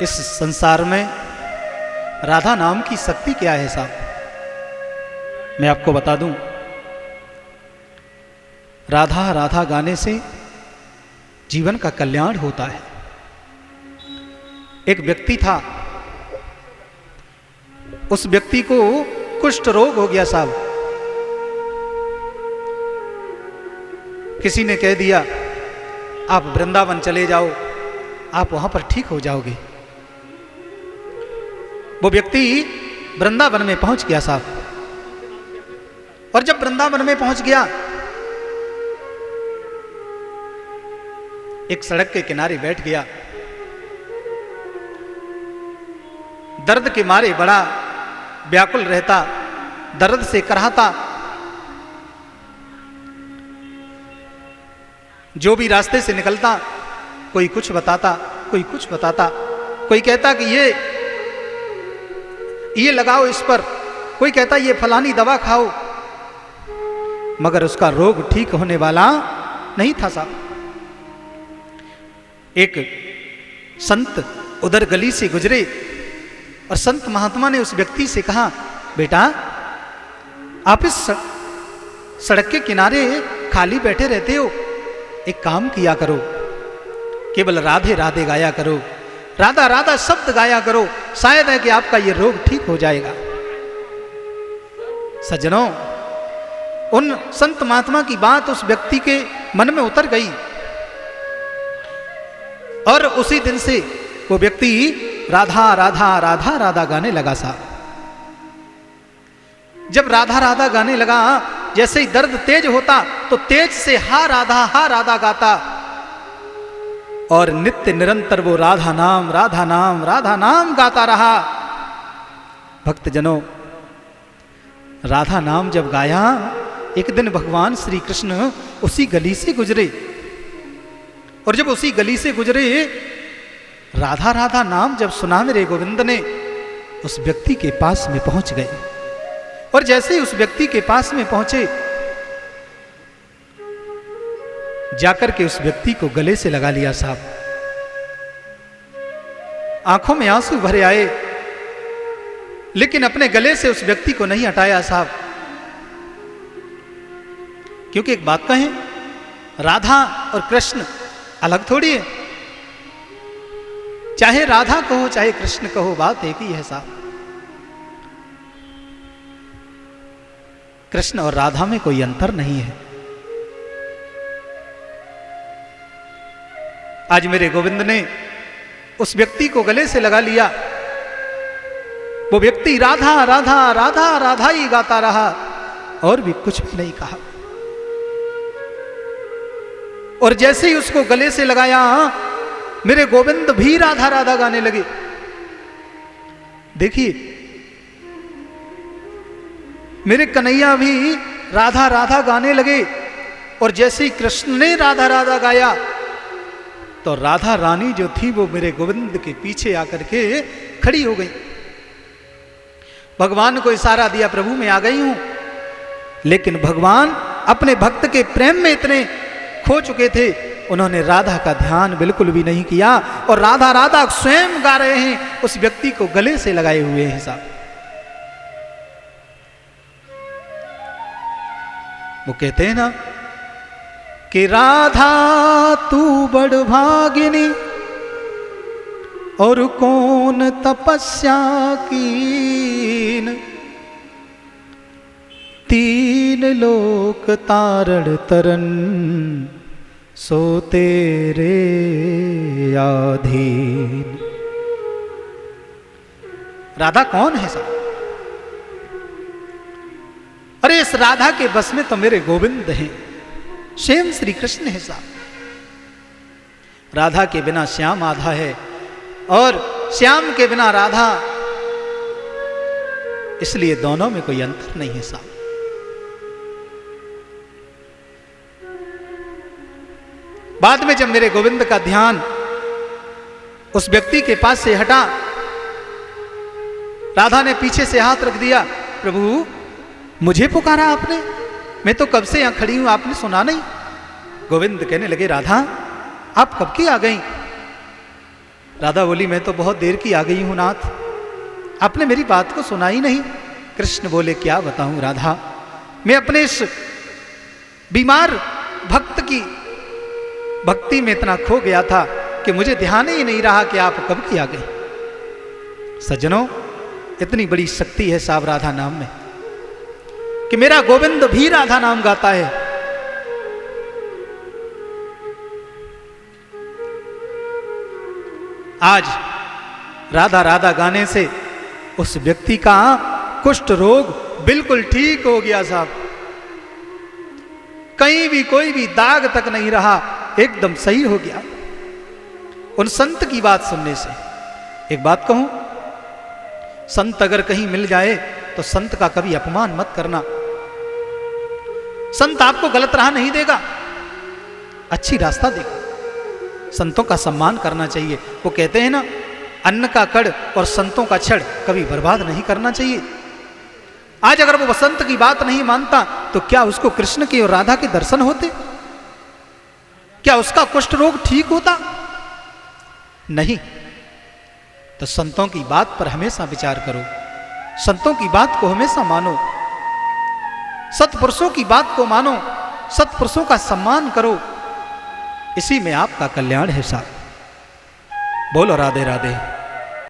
इस संसार में राधा नाम की शक्ति क्या है साहब, मैं आपको बता दूं। राधा राधा गाने से जीवन का कल्याण होता है। एक व्यक्ति था, उस व्यक्ति को कुष्ठ रोग हो गया साहब। किसी ने कह दिया आप वृंदावन चले जाओ, आप वहां पर ठीक हो जाओगे। वो व्यक्ति वृंदावन में पहुंच गया साहब, और जब वृंदावन में पहुंच गया, एक सड़क के किनारे बैठ गया। दर्द के मारे बड़ा व्याकुल रहता, दर्द से कराहता। जो भी रास्ते से निकलता, कोई कुछ बताता, कोई कुछ बताता। कोई कहता कि ये लगाओ इस पर, कोई कहता ये फलानी दवा खाओ, मगर उसका रोग ठीक होने वाला नहीं था साहब। एक संत उधर गली से गुजरे और संत महात्मा ने उस व्यक्ति से कहा, बेटा आप इस सड़क के किनारे खाली बैठे रहते हो, एक काम किया करो, केवल राधे राधे गाया करो, राधा राधा शब्द गाया करो, शायद है कि आपका ये रोग ठीक हो जाएगा। सज्जनों, उन संत महात्मा की बात उस व्यक्ति के मन में उतर गई, और उसी दिन से वो व्यक्ति राधा राधा राधा राधा गाने लगा साहब। जब राधा राधा गाने लगा, जैसे ही दर्द तेज होता तो तेज से हा राधा गाता, और नित्य निरंतर वो राधा नाम गाता रहा। भक्तजनों, राधा नाम जब गाया, एक दिन भगवान श्री कृष्ण उसी गली से गुजरे, और जब उसी गली से गुजरे, राधा राधा नाम जब सुना मेरे गोविंद ने, उस व्यक्ति के पास में पहुंच गए। और जैसे ही उस व्यक्ति के पास में पहुंचे, जाकर के उस व्यक्ति को गले से लगा लिया साहब। आंखों में आंसू भरे आए, लेकिन अपने गले से उस व्यक्ति को नहीं हटाया साहब। क्योंकि एक बात कहें, राधा और कृष्ण अलग थोड़ी है। चाहे राधा कहो चाहे कृष्ण कहो, बात एक ही है साहब। कृष्ण और राधा में कोई अंतर नहीं है। आज मेरे गोविंद ने उस व्यक्ति को गले से लगा लिया। वो व्यक्ति राधा राधा राधा राधा ही गाता रहा, और भी कुछ भी नहीं कहा। और जैसे ही उसको गले से लगाया, मेरे गोविंद भी राधा राधा गाने लगे। देखिए, मेरे कन्हैया भी राधा राधा गाने लगे, और जैसे ही कृष्ण ने राधा राधा गाया, तो राधा रानी जो थी वो मेरे गोविंद के पीछे आकर के खड़ी हो गई। भगवान को इशारा दिया, प्रभु मैं आ गई हूं। लेकिन भगवान अपने भक्त के प्रेम में इतने खो चुके थे, उन्होंने राधा का ध्यान बिल्कुल भी नहीं किया, और राधा राधा स्वयं गा रहे हैं, उस व्यक्ति को गले से लगाए हुए हैं साहब। वो कहते हैं ना कि राधा तू बड़ भागिनी, और कौन तपस्या कीन, तीन लोक तारण तरन, सो तेरे आधीन। राधा कौन है साहब? अरे इस राधा के बस में तो मेरे गोविंद हैं, स्वयं श्री कृष्ण है साहब। राधा के बिना श्याम आधा है, और श्याम के बिना राधा, इसलिए दोनों में कोई अंतर नहीं है साहब। बाद में जब मेरे गोविंद का ध्यान उस व्यक्ति के पास से हटा, राधा ने पीछे से हाथ रख दिया, प्रभु मुझे पुकारा आपने, मैं तो कब से यहां खड़ी हूं, आपने सुना नहीं? गोविंद कहने लगे, राधा आप कब की आ गई? राधा बोली, मैं तो बहुत देर की आ गई हूं नाथ, आपने मेरी बात को सुना ही नहीं। कृष्ण बोले, क्या बताऊं राधा, मैं अपने इस बीमार भक्त की भक्ति में इतना खो गया था कि मुझे ध्यान ही नहीं रहा कि आप कब की आ गए। सज्जनों, इतनी बड़ी शक्ति है साहब राधा नाम में कि मेरा गोविंद भी राधा नाम गाता है। आज राधा राधा गाने से उस व्यक्ति का कुष्ठ रोग बिल्कुल ठीक हो गया साहब, कहीं भी कोई भी दाग तक नहीं रहा, एकदम सही हो गया उन संत की बात सुनने से। एक बात कहूं, संत अगर कहीं मिल जाए तो संत का कभी अपमान मत करना। संत आपको गलत राह नहीं देगा, अच्छी रास्ता देगा। संतों का सम्मान करना चाहिए। वो कहते हैं ना, अन्न का कड़ और संतों का छड़ कभी बर्बाद नहीं करना चाहिए। आज अगर वो वसंत की बात नहीं मानता तो क्या उसको कृष्ण के और राधा के दर्शन होते? क्या उसका कुष्ठ रोग ठीक होता? नहीं। तो संतों की बात पर हमेशा विचार करो, संतों की बात को हमेशा मानो, सत्पुरुषों की बात को मानो, सत्पुरुषों का सम्मान करो, इसी में आपका कल्याण है साहब। बोलो राधे राधे।